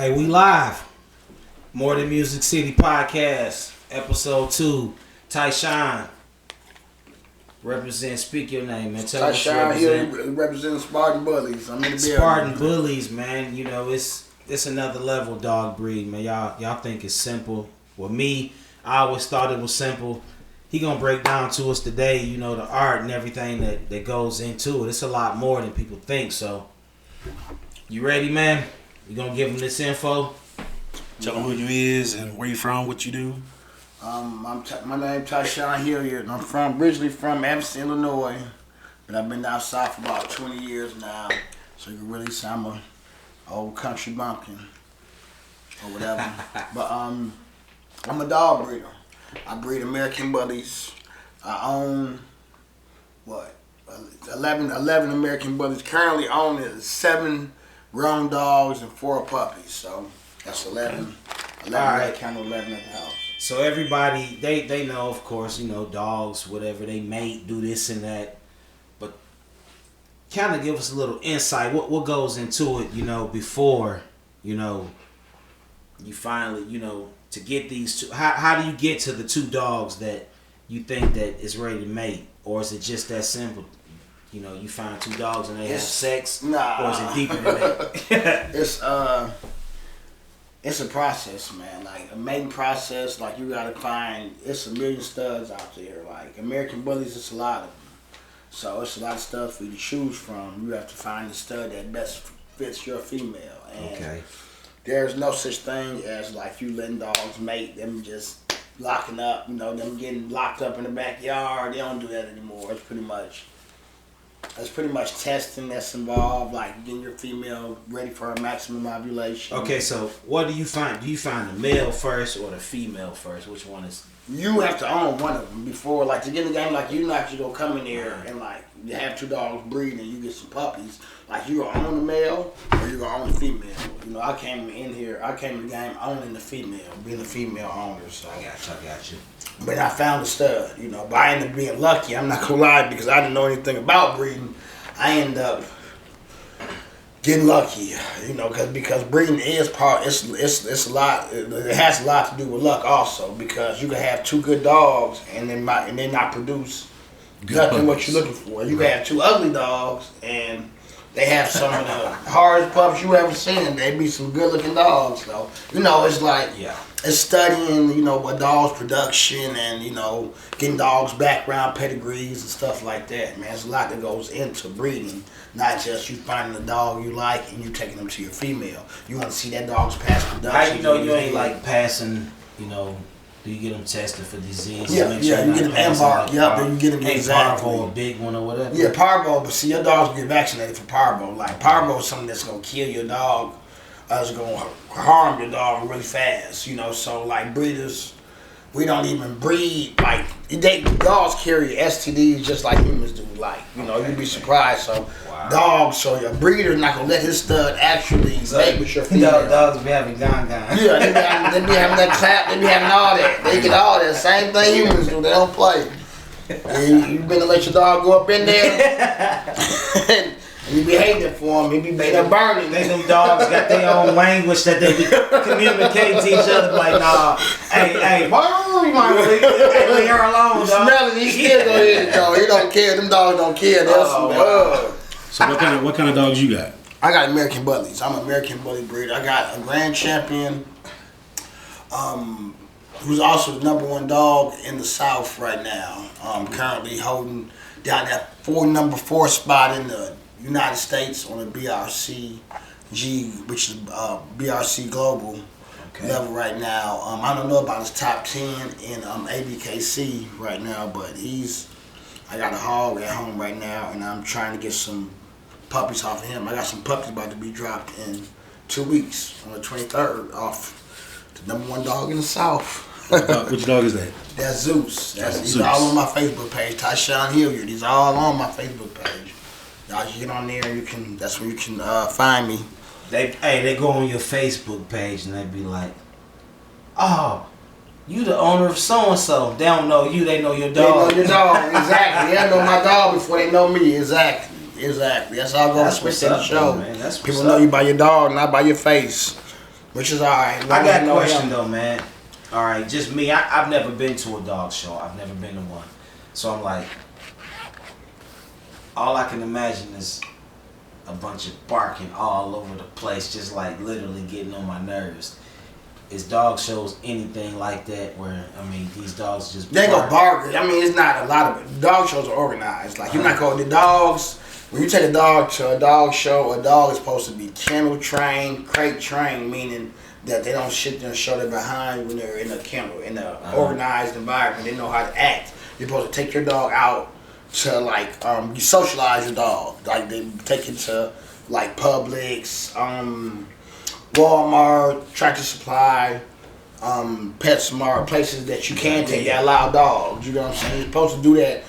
Hey, we live. More Than Music City Podcast, episode 2. Tyshawn. Represent, speak your name, man. Tell Tyshawn Hilliard representing SPARTAN Bullies. I'm in the SPARTAN Bullies, man. You know, it's another level dog breed, man. Y'all think it's simple. Well, me, I always thought it was simple. He gonna break down to us today, you know, the art and everything that goes into it. It's a lot more than people think. So, you ready, man? You gonna give him this info? Tell him who you is and where you from, what you do. My name Tyshawn Hilliard, and I'm originally from Evanston, Illinois, but I've been down south for about 20 years now. So you can really say I'm a old country bumpkin or whatever. But I'm a dog breeder. I breed American Bullies. I own 11 American Bullies. Currently own is 7 grown dogs and 4 puppies. So that's 11. 11 right. Count 11 at the house. So everybody, they know, of course, you know, dogs, whatever, they mate, do this and that. But kind of give us a little insight. What goes into it, you know, before, you know, you finally, you know, to get these two. How do you get to the 2 dogs that you think that is ready to mate? Or is it just that simple? You know, you find 2 dogs and they have sex? Nah. Or is it deeper than that? It's a process, man. Like a mating process. Like you gotta find. It's a million studs out there. Like American Bullies, it's a lot of them. So it's a lot of stuff for you to choose from. You have to find the stud that best fits your female. And okay. There's no such thing as like you letting dogs mate. Them just locking up. You know, them getting locked up in the backyard. They don't do that anymore. It's pretty much testing that's involved, like getting your female ready for her maximum ovulation. Okay, so what do you find? Do you find the male first or the female first? Which one is? You have to own one of them before, like to get in the game. Like you're not just gonna come in there and like you have 2 dogs breeding and you get some puppies. Like you gonna own the male or you gonna own the female. You know, I came in the game owning the female, being a female owner. So I got you. But I found a stud, you know. But I ended up being lucky. I'm not gonna lie, because I didn't know anything about breeding. I ended up getting lucky, you know, because breeding is it's a lot. It has a lot to do with luck also, because you can have 2 good dogs and they not produce nothing what you're looking for. You can have 2 ugly dogs and they have some of the hardest pups you ever seen. They be some good looking dogs, though. You know, it's like it's studying, you know, a dog's production and, you know, getting dogs' background pedigrees and stuff like that, man. There's a lot that goes into breeding, not just you finding a dog you like and you taking them to your female. You want to see that dog's past production. How you know you ain't like passing, you know, do you get them tested for disease? Yeah, you get them embarked. Then you get them exactly. Parvo, a big one or whatever. Yeah, parvo, but see, your dogs get vaccinated for parvo. Like, parvo is something that's going to kill your dog. It's going to harm your dog really fast, you know. So, like, breeders, we don't even breed. Like, dogs carry STDs just like humans do. Like, you know, you'd be surprised. So, dogs, so your breeder's not going to let his stud actually mate with your female. Dogs be having gun. Yeah, they be having that clap. They be having all that. They get all that. Same thing humans do. They don't play. And you better let your dog go up in there. And you be hating for them. They're burning. Them dogs got their own language that they communicate to each other. Like, nah, hey, you might leave her alone, you dog. Smell it, he still go ahead, dog. He don't care. Them dogs don't care. So what kind of dogs you got? I got American Bullies. I'm an American Bully breeder. I got a grand champion, who's also the #1 dog in the South right now. Currently holding down that number 4 spot in the United States on the BRC which is BRC Global level right now. I don't know about his top 10 in ABKC right now, but I got a hog at home right now, and I'm trying to get some puppies off of him. I got some puppies about to be dropped in 2 weeks on the 23rd off the #1 dog in the South. Which dog is that? That's Zeus. He's all on my Facebook page, Tyshawn Hilliard. He's all on my Facebook page. Y'all can get on there and that's where you can find me. They go on your Facebook page and they be like, oh, you the owner of so-and-so. They don't know you, they know your dog. They know your dog, exactly. They know my dog before they know me, exactly. That's how I go to the show. Man. People know you by your dog, not by your face. which is all right. I got a question though, man. All right, just me. I've never been to a dog show. I've never been to one. So I'm like, all I can imagine is a bunch of barking all over the place, just like literally getting on my nerves. Is dog shows anything like that where, I mean, these dogs just They go bark. I mean, it's not a lot of it. Dog shows are organized. Like, you're not going to the dogs. When you take a dog to a dog show, a dog is supposed to be kennel trained, crate trained, meaning that they don't sit there and show their behind when they're in a kennel, in an organized environment. They know how to act. You're supposed to take your dog out to, like, you socialize your dog. Like, they take it to, like, Publix, Walmart, Tractor Supply, PetSmart, places that you can take that allow dogs. You know what I'm saying? You're supposed to do that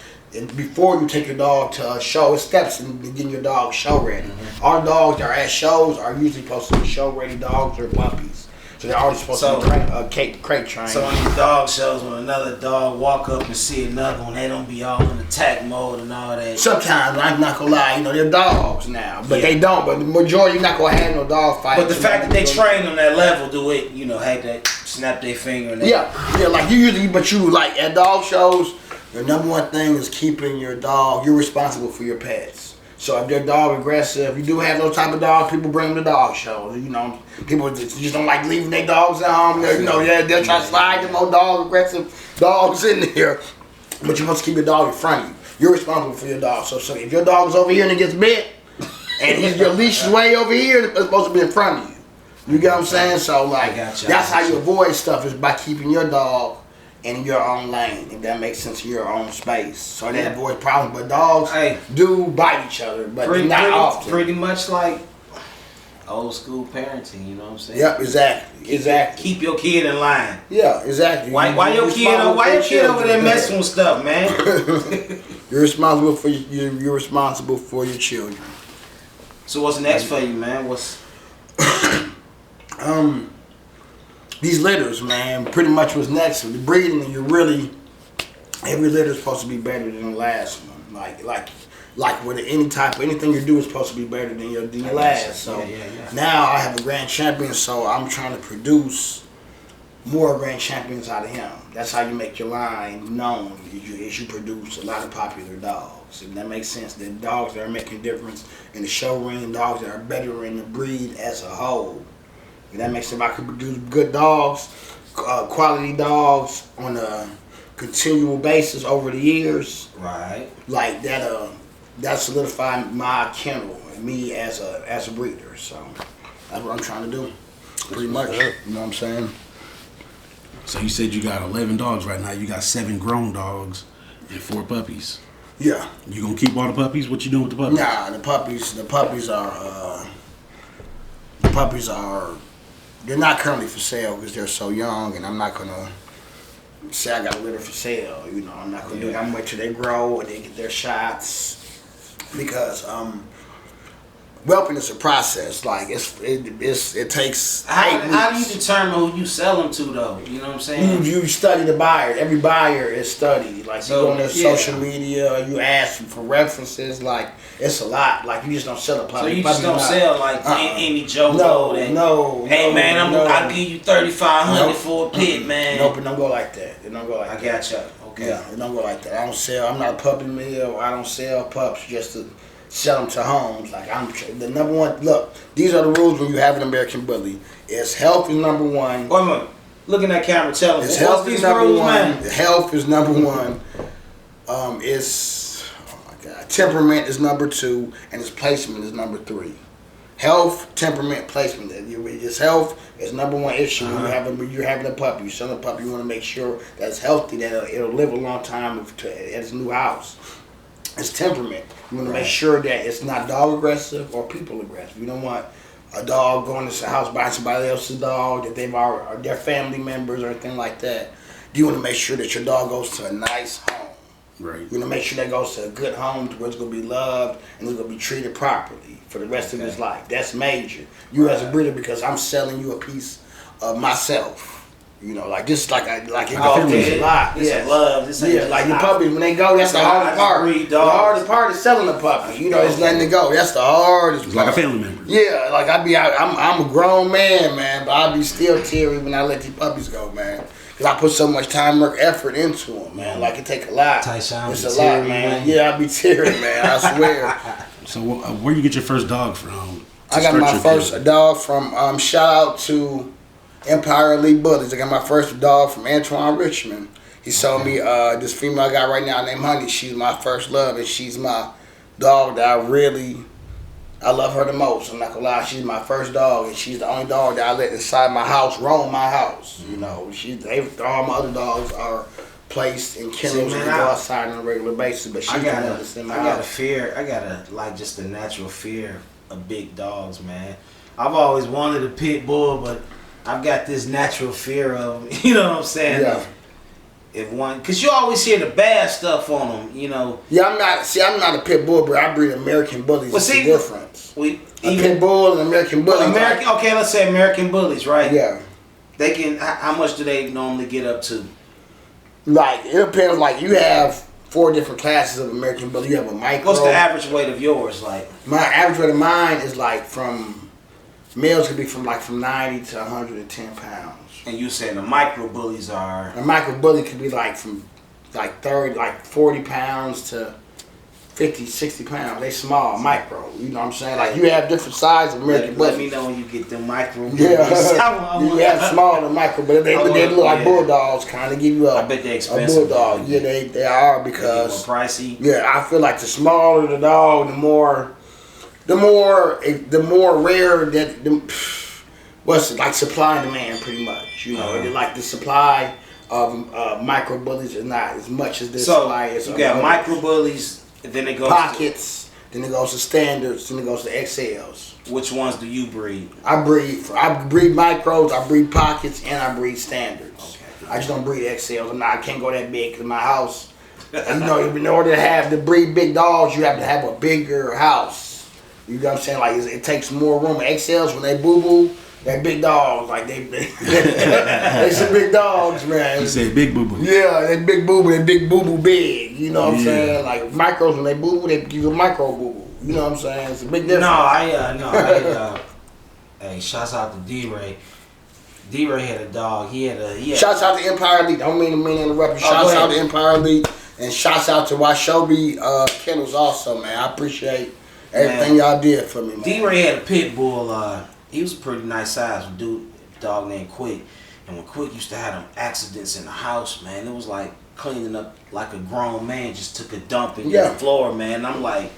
before you take your dog to a show. It's steps in getting your dog show ready. Our dogs that are at shows are usually supposed to be show ready dogs or puppies. So they're already supposed to be crate trained. So on these dog shows, when another dog walk up and see another one, they don't be all in attack mode and all that. Sometimes, I'm not gonna lie, they're dogs now, but they don't. But the majority, you're not gonna have no dog fight. But the fact that they train on that level, do it, have that snap their finger and yeah, like you usually, but you like at dog shows, the number one thing is keeping your dog. You're responsible for your pets. So if your dog aggressive, you do have those type of dogs. People bring them to dog shows. People just don't like leaving their dogs at home. They'll try to slide them old aggressive dogs in there. But you must keep your dog in front of you. You're responsible for your dog. So if your dog is over here and it gets bit, and your leash is way over here, it's supposed to be in front of you. You get what I'm saying? So that's how you avoid stuff, is by keeping your dog in your own lane, if that makes sense, in your own space. So that avoids problems. But dogs do bite each other, but not often. Pretty much like old school parenting, you know what I'm saying? Yep, exactly. Keep your kid in line. Yeah, exactly. Why your kid over there messing with stuff, man? You're responsible for you're responsible for your children. So what's next for you, man? These litters, man, pretty much what's next. With the breeding, every litter is supposed to be better than the last one. Like with anything you do is supposed to be better than your last. So now I have a grand champion, so I'm trying to produce more grand champions out of him. That's how you make your line known, is you produce a lot of popular dogs. If that makes sense, the dogs that are making a difference in the show ring, dogs that are better in the breed as a whole. And that makes sense. If I could produce good dogs, quality dogs on a continual basis over the years, right? Like that solidified my kennel and me as a breeder. So that's what I'm trying to do, pretty much. You know what I'm saying? So you said you got 11 dogs right now. You got 7 grown dogs and 4 puppies. Yeah. You gonna keep all the puppies? What you doing with the puppies? Nah, the puppies are. They're not currently for sale because they're so young, and I'm not gonna say I got a litter for sale. I'm not gonna do it. I'm gonna wait till they grow and they get their shots, because whelping is a process. Like it takes. How do you determine who you sell them to, though? You know what I'm saying? You study the buyer. Every buyer is studied. Like, you go on their social media, you ask for references. Like, it's a lot. Like, you just don't sell a puppy. So you just don't sell like any Joe Blow. No. Hey man, I'll give you $3,500 for a pit, man. Nope, it don't go like that. It don't go like that. I got you. Okay. Yeah, it don't go like that. I don't sell. I'm not a puppy mill. I don't sell pups just to sell them to homes. Like, I'm the number one. Look, these are the rules when you have an American Bully. It's health is number one. Wait a minute. Look in that camera. Tell them. Health is number rules, one. Man? Health is number one. Temperament is number 2, and its placement is number 3. Health, temperament, placement. Its health is number 1 issue when you're having a puppy. You sell a puppy, you want to make sure that it's healthy, that it'll live a long time at its new house. It's temperament. You want to make sure that it's not dog aggressive or people aggressive. You don't want a dog going to the house buying somebody else's dog that they've already, or their family members or anything like that. You want to make sure that your dog goes to a nice home. Right. You want to make sure that goes to a good home where it's going to be loved and it's going to be treated properly for the rest of his life. That's major. You as a breeder, because I'm selling you a piece of myself. You know, like this, like it Okay, goes a lot. This is love. This ain't just like the not- puppies when they go, that's the hardest part. The hardest part is selling the puppy. You know, it's letting it go. That's the hardest It's part. like a family member. Yeah, like I'm a grown man, but I be still teary when I let these puppies go, man. Cause I put so much time, work, effort into them, man. Like it take a lot. Tyshawn It's be a teary, lot, man. man. Yeah, I be teary, man. I swear. So where you get your first dog from? I got my first dog from shout out to Empire Elite Bullies. I got my first dog from Antoine Richmond. He sold me this female I got right now named Honey. She's my first love, and she's my dog that I love her the most. I'm not gonna lie, she's my first dog, and she's the only dog that I let inside my house, roam my house. You know, all my other dogs are placed in kennels and go outside on a regular basis, but she's the one that's in my house. I got just a natural fear of big dogs, man. I've always wanted a pit bull, but I've got this natural fear of, you know what I'm saying? Yeah. If one, cause you always hear the bad stuff on them, you know. Yeah, I'm not a pit bull, but I breed American Bullies. Well, see, the difference. A pit bull and American Bully. Okay, let's say American Bullies, right? Yeah. They can. How much do they normally get up to? Like it depends. Like you have 4 different classes of American Bully. You have a micro. What's the average weight of yours, like? My average weight of mine is like males could be from 90 to 110 pounds. And you saying the micro bullies are? A micro bully could be from 40 pounds to 50, 60 pounds. They small, micro. You know what I'm saying? Like you have different sizes of American Bullies. Let me know when you get the micro. Yeah, you have small and micro, but they look like bulldogs. Kind of give you I bet they're expensive. A bulldog. Yeah, they are because more pricey. Yeah, I feel like the smaller the dog, the more rare that what's it like supply and demand pretty much. You know, like the supply of micro bullies is not as much as the supply is. You got micro bullies, and then it goes pockets, then it goes to standards, then it goes to XLs. Which ones do you breed? I breed micros, I breed pockets, and I breed standards. Okay. I just don't breed XLs. I can't go that big because my house. You know, in order to breed big dogs, you have to have a bigger house. You know what I'm saying? Like it takes more room. XLs when they boo boo. They're big dogs, like they some big dogs, man. You say big boo boo. Yeah, they big boo boo, they big boo boo big. You know what I'm saying? Like micros when they boo boo, they give you a micro boo boo. You know what I'm saying? It's a big difference. Hey, shouts out to D-Ray. D-Ray had a dog. He had shouts out to Empire Elite. Don't mean to interrupt you. Shouts out to Empire Elite, and shouts out to Washobi Kennels also, man. I appreciate everything y'all did for me, man. D-Ray had a pit bull. He was a pretty nice size dog named Quick. And when Quick used to have them accidents in the house, man, it was like cleaning up like a grown man just took a dump in the floor, man. And I'm like,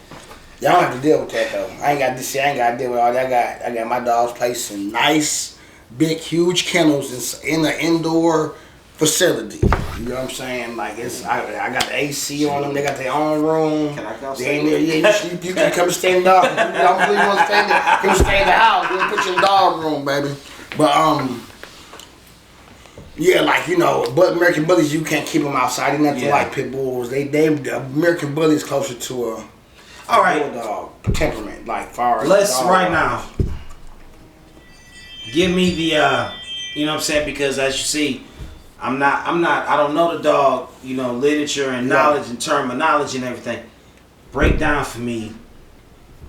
y'all don't have to deal with that though. I ain't got to deal with all that. I got my dogs placed in nice, big, huge kennels in the indoor facility. You know what I'm saying? Like I got the AC on them. They got their own room. Can I come stay in there? Yeah, you can come stay in the dog. I don't really want to stay in there. Come stay in the house. We'll put you in the dog room, baby. But yeah, like you know, but American Bullies you can't keep them outside. They're nothing like pit bulls. They American Bullies closer to a bulldog temperament. Like far as let's right now give me the you know what I'm saying, because as you see, I don't know the dog, you know, literature and knowledge and terminology and everything. Break down for me,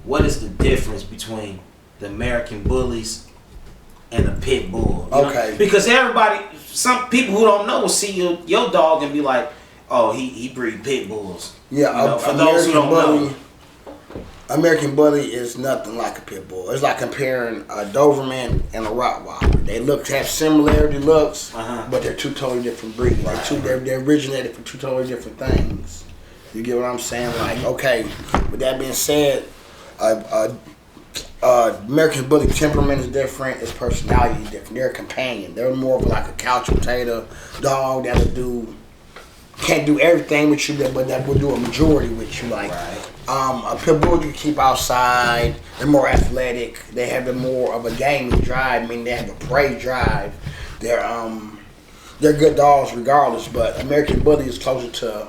what is the difference between the American Bullies and the pit bull? You know? Because some people who don't know will see your dog and be like, oh, he breed pit bulls. Yeah, you know, for those who don't know. American Bully is nothing like a pit bull. It's like comparing a Doberman and a Rottweiler. They have similarity looks, but they're 2 totally different breeds. They originated from 2 totally different things. You get what I'm saying? Like, okay, with that being said, American Bully temperament is different. Its personality is different. They're a companion. They're more of like a couch potato dog that'll can't do everything with you, but that will do a majority with you. Like a pit bull you keep outside. They're more athletic. They have more of a gaming drive. I mean, they have a prey drive. They're good dogs regardless. But American Bully is closer to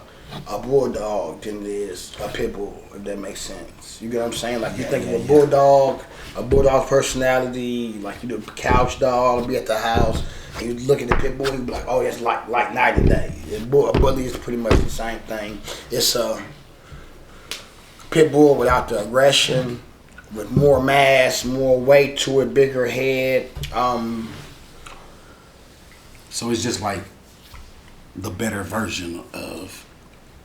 a bulldog than it is a pit bull, if that makes sense. You get what I'm saying? Like you think of a bulldog's personality, like you do a couch dog, be at the house, and you look at the pit bull, you be like, oh, that's like night and day. A bully is pretty much the same thing. It's a pit bull without the aggression, with more mass, more weight to it, bigger head. So it's just like the better version of.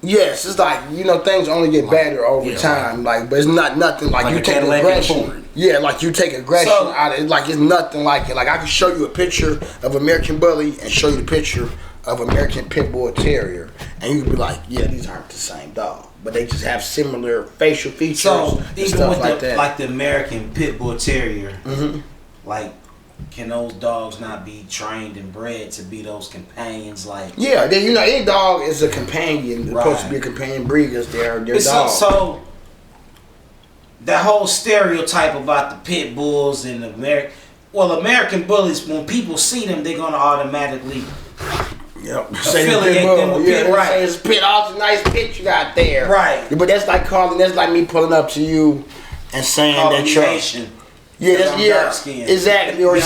Yes, it's like, things only get better over time. Like, but it's not nothing like you take aggression. Yeah, like you take aggression out of it. Like it's nothing like it. Like I can show you a picture of American Bully and show you the picture of American Pit Bull Terrier, and you can be like, yeah, these aren't the same dog, but they just have similar facial features. So and even stuff with like that. like the American Pit Bull Terrier, Mm-hmm. like. Can those dogs not be trained and bred to be those companions? Like Yeah, any dog is a companion. It's supposed to be a companion breed because they're dogs. So that whole stereotype about the pit bulls and American bullies, when people see them, they're gonna automatically affiliate them with pit. Right? Say it's pit. Oh, it's a nice pit you got there. Right. But that's like me pulling up to you and saying that you're Asian. Exactly. Or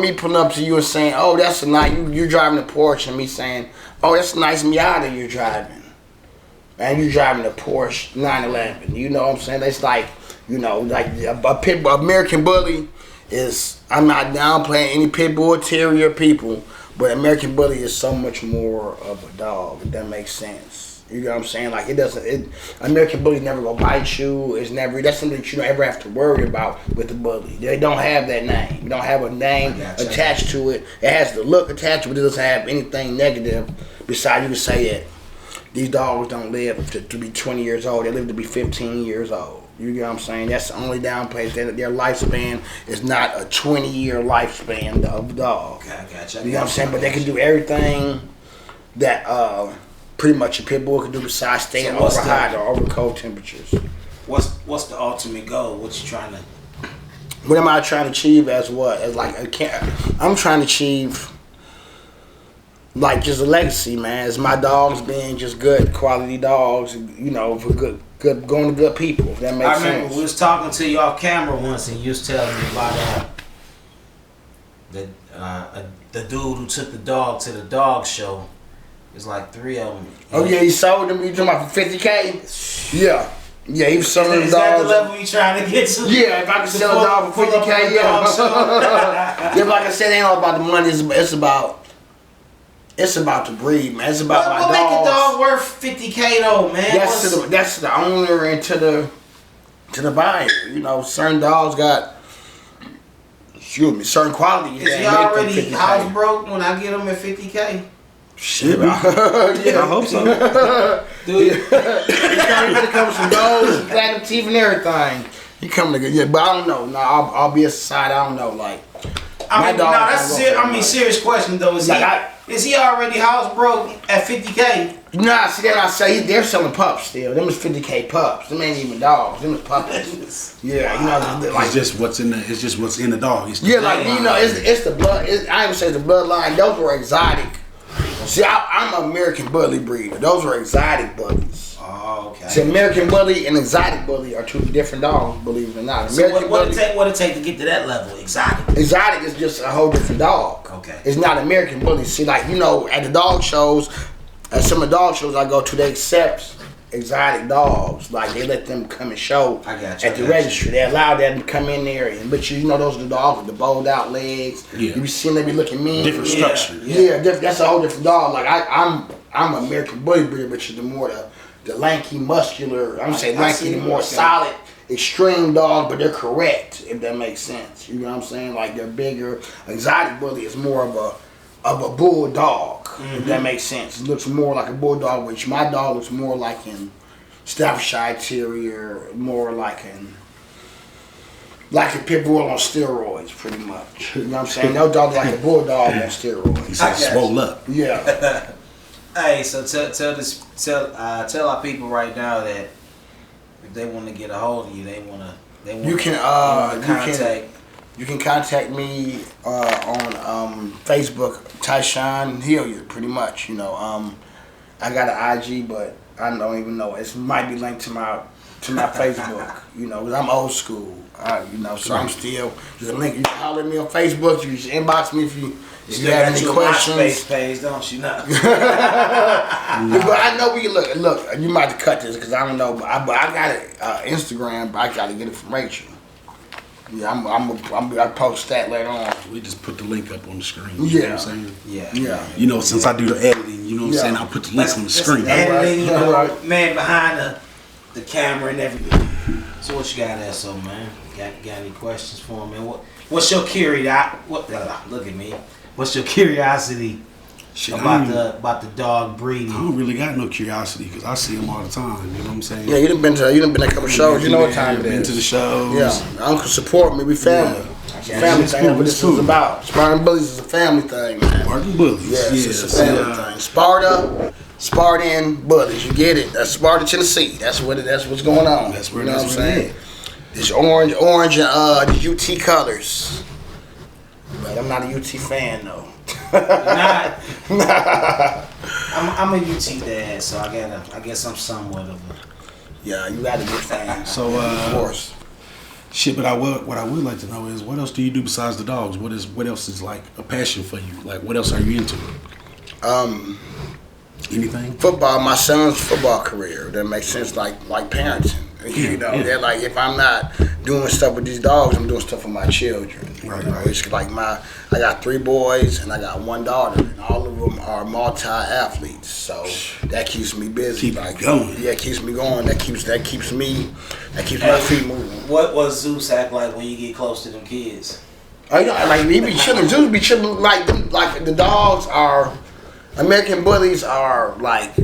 me pulling up to you and saying, "Oh, that's a nice." You're driving a Porsche, and me saying, "Oh, that's a nice Miata you're driving," and you're driving a Porsche 911. You know what I'm saying? It's like, like a American Bully is. I'm not downplaying any pit bull terrier people, but American Bully is so much more of a dog. If that makes sense. You know what I'm saying? Like American Bully never gonna bite you. That's something that you don't ever have to worry about with the bully. They don't have that name. You don't have a name attached to it. It has the look attached, but it doesn't have anything negative. Besides, you can say that these dogs don't live to be 20 years old. They live to be 15 years old. You get what I'm saying? That's the only downplay. Their lifespan is not a 20-year lifespan of a dog. Okay, I got you. You know what I'm saying? But they can do everything that pretty much a pit bull can do besides staying over hot or over cold temperatures. What's the ultimate goal? What you trying to? What am I trying to achieve as what? As like I'm trying to achieve like just a legacy, man. As my dogs being just good quality dogs, for good going to good people. If that makes sense. I remember we was talking to you off camera once, and you was telling me about the dude who took the dog to the dog show. It's like 3 of them. Oh yeah, he sold them. You talking about for $50K? Yeah. Yeah, he was selling the dogs. Is that the level you trying to get to? Yeah, if I could sell a dog for $50K, yeah. Yeah, like I said, it ain't all about the money. It's about the breed, man. It's about my dogs. What make a dog worth $50K though, man? That's the owner and to the buyer. Certain dogs got certain quality. Is he already house broke when I get him at $50K? Shit, yeah. I hope so. Dude, he comes some gold, platinum teeth and everything. He coming to but I don't know. No, I'll be aside. I don't know. Like, serious question though. Is he already house broke at $50K? Nah, see that I say they're selling pups still. Them is $50K pups. Them ain't even dogs. Them is puppies. Yeah, like it's just what's in the dog. It's the blood. I even say the bloodline. Those were exotic. See, I'm an American Bully breeder. Those are exotic bullies. Oh, okay. See, American Bully and exotic bully are two different dogs, believe it or not. So what it take to get to that level? Exotic. Exotic is just a whole different dog. Okay. It's not American Bully. See, at the dog shows, at some of the dog shows I go to, they accept exotic dogs. Like, they let them come and show at the registry. They allow them to come in there. But those are the dogs with the bowed out legs. Yeah. You see them, they be looking mean. Different structure. Yeah, that's a whole different dog. Like, I'm an American Bully breeder, but you're the more the lanky, muscular, the more solid, extreme dog, but they're correct, if that makes sense. You know what I'm saying? Like, they're bigger. Exotic Bully is more of a bulldog, if that makes sense. It looks more like a bulldog, which my dog looks more like in Staffordshire Terrier, more like a pit bull on steroids, pretty much. You know what I'm saying? No dog like a bulldog on steroids. He's swole up. Yeah. Hey, so tell our people right now that if they want to get a hold of you, you can contact. You can contact me on Facebook, Tyshawn Hilliard, pretty much. I got an IG, but I don't even know. It might be linked to my Facebook. You know, 'cause I'm old school. You know, so I'm still just a link. You can holler at me on Facebook. You just inbox me if you have any questions. MySpace page, don't you know? But I know we look. You might have to cut this because I don't know. But I got it Instagram. But I got to get it from Rachel. Yeah, I post that later on. We just put the link up on the screen. Yeah. You know what I'm saying? Yeah. You know, since I do the editing, you know what I'm saying? I'll put the link on the screen. Editing, you know, Right. man behind the camera and everything. So what you got there, so man? Got any questions for me? What's your curiosity? Look at me. What's your curiosity Shit, about the dog breeding? I don't really got no curiosity because I see them all the time. You know what I'm saying? Yeah, you done been to a couple shows. You know what time it Been is. to the shows. Yeah, uncle support me. We family. Yeah. Family It's thing. cool, That's what it's this is cool. about. Spartan Bullies is a family thing, man. Spartan Bullies. Yeah, it's a family thing. Spartan Bullies. You get it? That's Sparta, Tennessee. That's what's going on. That's where you know that's what I'm where saying. It's orange, and the UT colors. But I'm not a UT fan though. I'm a UT dad, so I guess I'm somewhat of a. Yeah, you got to be a fan. So, of course. Shit, but what I would like to know is what else do you do besides the dogs? What else is like a passion for you? Like what else are you into? Anything? Football. My son's football career. That makes sense. Like parenting. You know, they're like, if I'm not doing stuff with these dogs, I'm doing stuff with my children. Right, you know, right. It's like I got 3 boys and I got 1 daughter, and all of them are multi-athletes. So that keeps me busy. Keep going. Yeah, it keeps me going. That keeps my feet moving. What Zeus act like when you get close to them kids? Oh, you know, like he be chilling. Zeus be chilling like the dogs are. American Bullies are like.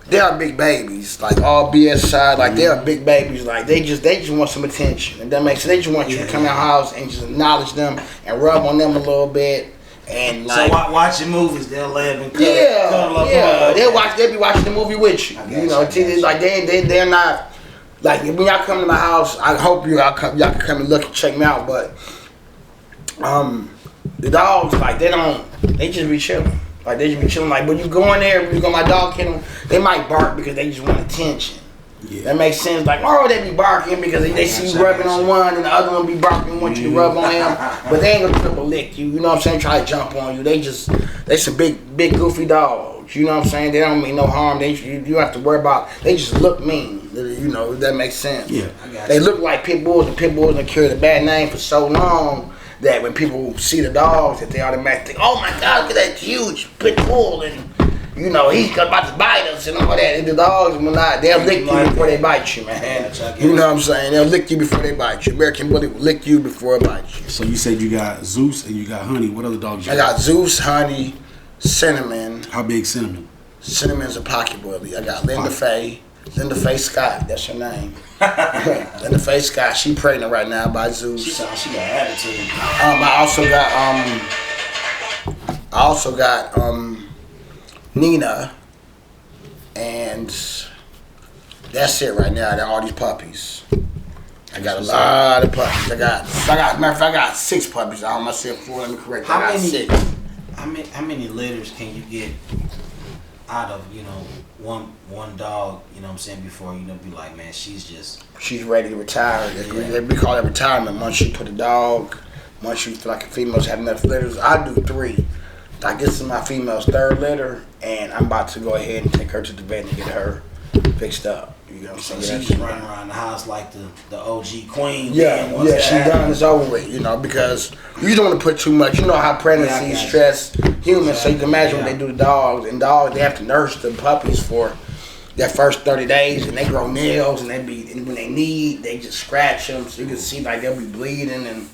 They are big babies, like all BS side, like they are big babies, like they just want some attention. And that makes sense. They just want you to come in the house and just acknowledge them and rub on them a little bit. And like, so watching movies, they'll laugh and cuddle up. They'll be watching the movie with you. You know, like they're not like when y'all come to my house. I hope y'all can come and look and check me out. But the dogs, like they just be chilling. Like they just be chilling. Like when you go in there, when you go my dog kennel, they might bark because they just want attention. Yeah. That makes sense. Like, oh, they be barking because they see you rubbing on one and the other one be barking, want you to rub on him. But they ain't gonna triple lick you. You know what I'm saying? Try to jump on you. They some big goofy dogs. You know what I'm saying? They don't mean no harm. You don't have to worry about. They just look mean. You know, that makes sense. Yeah. They look like pit bulls. The pit bulls have carried a bad name for so long that when people see the dogs, that they automatically think, oh my God, look at that huge pit bull, and you know he's about to bite us and all that. And the dogs will not. They'll lick you before they bite you, man. You know what I'm saying? They'll lick you before they bite you. American Bully will lick you before it bites you. So you said you got Zeus and you got Honey. What other dogs you I got Zeus, Honey, Cinnamon. How big Cinnamon? Cinnamon's a pocket bully. I got Linda Faye Scott. That's her name. Linda Faye Scott. She pregnant right now by Zeus. She got attitude. I also got Nina, and that's it right now. They're all these puppies. I got a lot of puppies. I got 6 puppies. I almost said 4. Let me correct. I got 6. How many litters can you get out of one dog? You know what I'm saying, before be like, man, she's ready to retire. We call that retirement. Once you put a dog, once you feel like a female's have enough litters. I do 3. I guess this is my female's 3rd litter, and I'm about to go ahead and take her to the vet and get her fixed up. You know what I'm saying? She's running around the house like the OG queen. Yeah, she done. It's over with, because you don't want to put too much. You know how pregnancy stress humans, so you can imagine what they do to dogs. And dogs, they have to nurse the puppies for that first 30 days, and they grow nails, and when they need, they just scratch them, so you can see like they'll be bleeding, and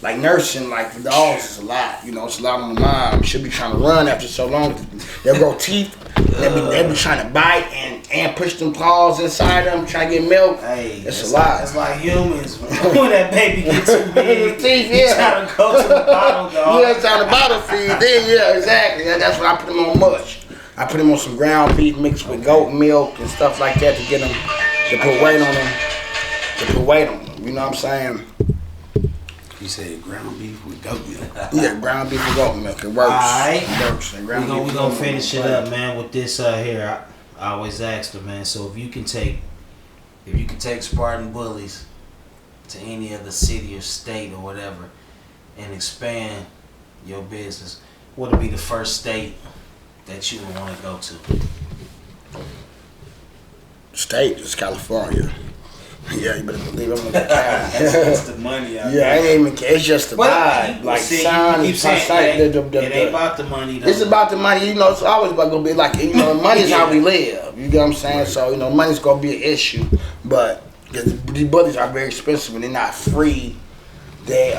like nursing, like for dogs, is a lot. It's a lot on the mind. Should be trying to run after so long. They'll grow teeth. They'll be trying to bite and push them paws inside them, trying to get milk. Hey, it's a lot. It's like humans. When that baby gets too big, teeth, you trying to go to the bottle, dog. Yeah, trying to bottle feed. Then, exactly. That's when I put them on mush. I put them on some ground beef mixed with goat milk and stuff like that to get them to put weight on them. You know what I'm saying? He said ground beef with goat milk. Yeah, ground beef with goat milk. It works. Alright. It works. And ground We beef gonna with finish it goat milk. up, man, with this here. I always ask them, man. So if you can take Spartan Bullies to any other city or state or whatever, and expand your business, what would be the first state that you would want to go to? State is California. Yeah, you better believe I'm gonna go to Cali. That's the money out Yeah, I ain't even care. It's just the vibe. Like, see, sound, you keep saying it ain't about the money though. It's about the money, you know. It's always about gonna be like, you know, money's how we live. You get what I'm saying? Right. So, you know, money's gonna be an issue, but because these buddies are very expensive and they're not free. They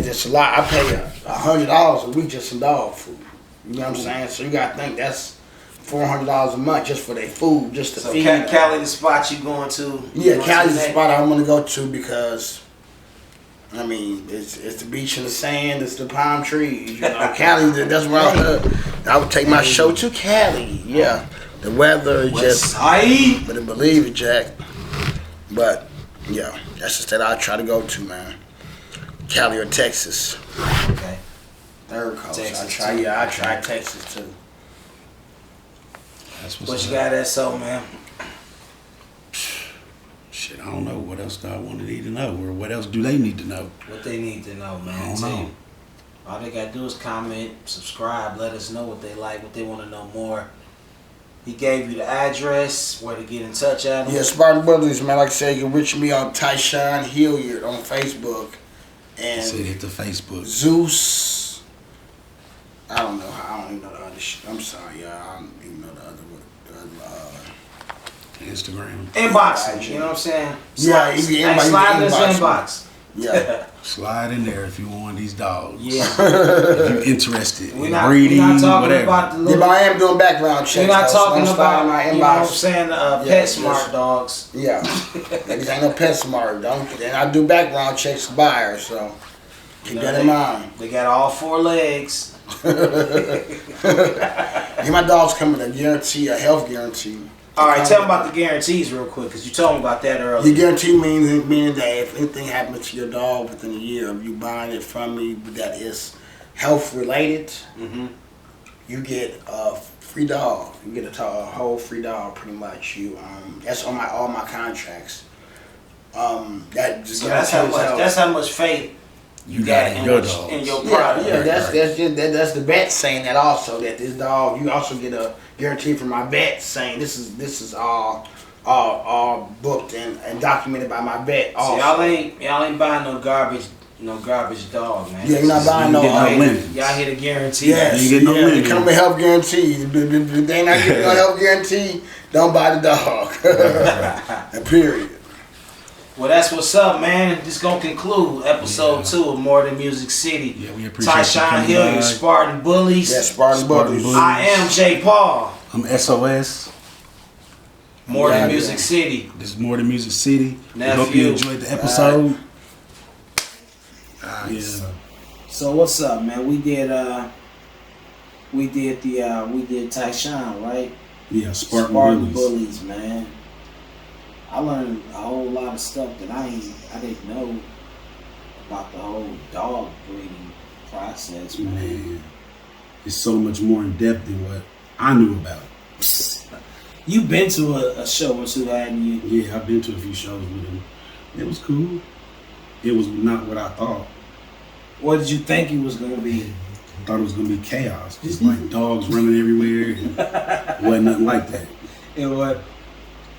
just a lot. I pay $100 a week just for dog food. You know what I'm saying? So you gotta think that's $400 a month just for their food, just to feed. So Cali, the spot you going to? Yeah, Cali's the spot I want to go to because, I mean, it's the beach and the sand, it's the palm trees. You know, Cali, that's where I would take my show to Cali. Yeah, the weather is just, but believe it, Jack. But yeah, that's the state I try to go to, man. Cali or Texas. Okay. Third coast. Texas I try Texas too. That's What you got that so, man? Shit, I don't know. What else do I want to need to know? Or what else do they need to know? What they need to know, man. I don't know. All they gotta do is comment, subscribe, let us know what they like, what they want to know more. He gave you the address, where to get in touch at him. Yeah, Spartan Bullies, man. Like I said, you can reach me on Tyshawn Hilliard on Facebook. And said hit the Facebook. Zeus. I don't know. I don't even know the other shit. I'm sorry, y'all. I don't even know the other one. Instagram. Inbox, you know what I'm saying? Yeah, you can slide this inbox. inbox. Yeah. Slide in there if you want these dogs. Yeah. If you're interested in breeding, we're not talking whatever. about the Yeah, little, but I am doing background checks. we're not talking so about, my you know what I'm inbox. saying, Yeah, PetSmart dogs. Yeah. These ain't no PetSmart. And I do background checks to buyers, so keep that in mind. They got all 4 legs. Yeah, my dog's coming to guarantee, a health guarantee. All right, tell me about the guarantees real quick, because you told me about that earlier. The guarantee means that if anything happens to your dog within a year of you buying it from me that is health related, you get a free dog. You get a whole free dog, pretty much. You that's on all my contracts. That's how much faith you got in your product. Yeah, that's the vet saying that also, that this dog, you also get a guarantee from my vet saying this is all booked and documented by my vet. Also. So y'all ain't buying no garbage dog, man. Yeah, you're not buying no limits. Y'all hit a guarantee. Yes, you get no limit. They come with health guarantee. If they not getting no health guarantee, don't buy the dog. Period. Well, that's what's up, man. This gonna conclude episode 2 of More Than Music City. Yeah, we appreciate Tyshawn Hilliard, Spartan Bullies. Yeah, Spartan Bullies. I am J. Paul. I'm SOS. More Than Music City. This is More Than Music City. We Nephew. hope you enjoyed the episode. Yeah. So what's up, man? We did Tyshawn, right? Yeah, Spartan Bullies, man. I learned a whole lot of stuff that I didn't know about the whole dog breeding process, man. It's so much more in depth than what I knew about. You've been to a show or two, hadn't you? Yeah, I've been to a few shows with him. It was cool. It was not what I thought. What did you think it was gonna be? I thought it was gonna be chaos, just like dogs running everywhere. And it wasn't nothing like that. It was.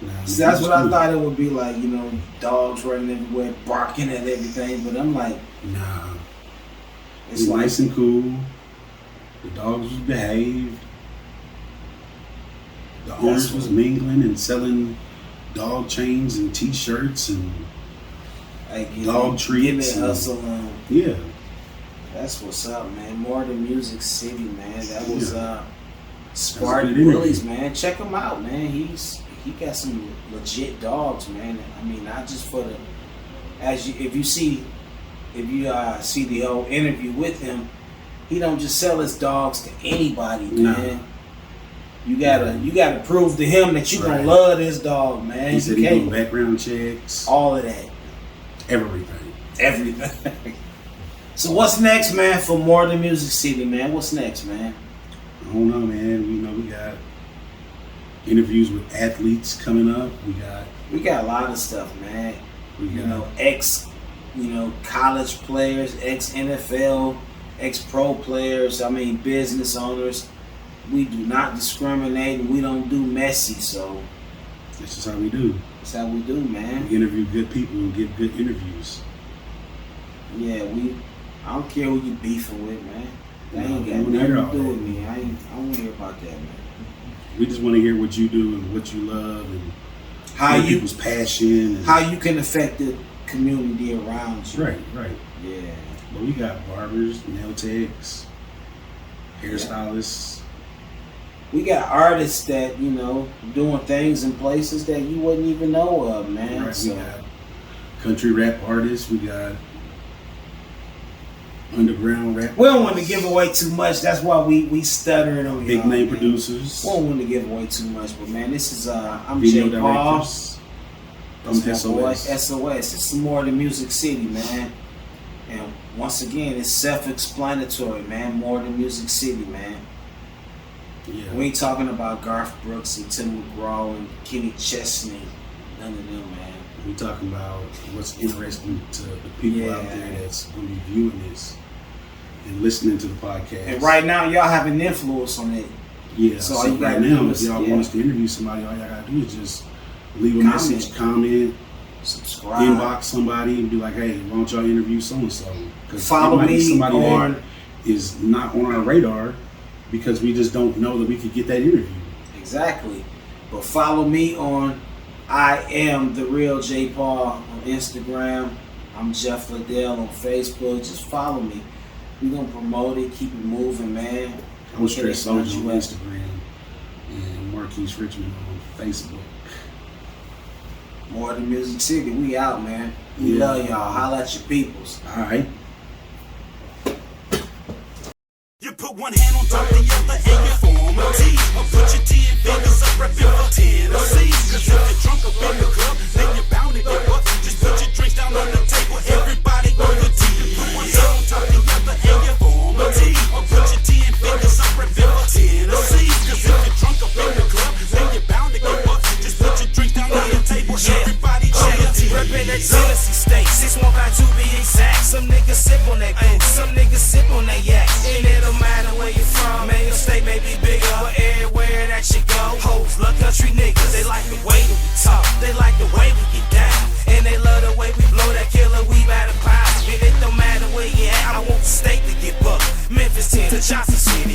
Nah, See, that's what I thought it would be like, you know, dogs running everywhere, barking at everything. But I'm like, nah, it's like nice nice and cool. The dogs was behaved. The owners was mingling and selling dog chains and T-shirts and dog treats. Give it hustle. Yeah. That's what's up, man. More Than Music City, man. That was Spartan Bullies, Bullies, man. Check him out, man. He got some legit dogs, man. I mean, not just for the if you see the whole interview with him, he don't just sell his dogs to anybody, man. You gotta prove to him that you gonna love this dog, man. He said he doing background checks. All of that. Everything. So what's next, man, for More Than Music City, man? What's next, man? I don't know, man. We got interviews with athletes coming up. We got a lot of stuff, man. We got ex college players, ex NFL, ex pro players. I mean, business owners. We do not discriminate, and we don't do messy. So that's just how we do. That's how we do, man. We interview good people and get good interviews. Yeah, I don't care who you beefing with, man. That ain't got nothing to do with me. I don't want to hear about that, man. We just want to hear what you do and what you love and how people's passion. And how you can affect the community around you. Right. Yeah. But we got barbers, nail techs, hairstylists. We got artists that, doing things in places that you wouldn't even know of, man. Right, so. we got country rap artists. We got underground rap. We don't want to give away too much. That's why we stuttering on big y'all, name man. producers. We don't want to give away too much, but man, this is I'm video Jay Paul. directors. That's my boy, SOS. SOS. It's More Than Music City, man. And once again, it's self-explanatory, man. More Than Music City, man. Yeah. We ain't talking about Garth Brooks and Tim McGraw and Kenny Chesney. None of them, man. We talking about what's interesting to the people out there that's going to be viewing this and listening to the podcast. And right now, y'all have an influence on it. Yeah. So So all you right gotta now, do if is, y'all want us to interview somebody, all y'all got to do is just leave a message, comment, subscribe, inbox somebody, and be like, "Hey, why don't y'all interview so and so?" Because follow me somebody on. that is not on our radar because we just don't know that we could get that interview. Exactly. But follow me on I am the real J Paul on Instagram. I'm Jeff Liddell on Facebook. Just follow me. We're gonna promote it, keep it moving, man. I'm Stress Soldier on Instagram and Marquise Richmond on Facebook. More Than Music City, we out, man. We love y'all. Holla at your peoples. All right. You put one hand on top of the other and you form a T. Or put your 10 fingers up, reppin' for Tennessee. Cause if you're drunk up in the club, then you're bound to get bucked. Just put your drinks down on the table, everybody on the T. Put one hand on top of the other and you form a T. Or put your 10 fingers up, reppin' for Tennessee. Cause if you're drunk up in the club, then you're bound to get bucked. Just put your drinks down on the table, everybody on the T. Reppin' that Tennessee state, 615 to be exact. Some niggas sip on that goose, some niggas sip on that yak. And it don't matter where you from, man, your state may be bigger, but everywhere that you go, hoes love country niggas. They like the way that we talk, they like the way we get down, and they love the way we blow that killer weed out of power. And it don't matter where you at, I want the state to get bucked. Memphis 10 to Johnson City.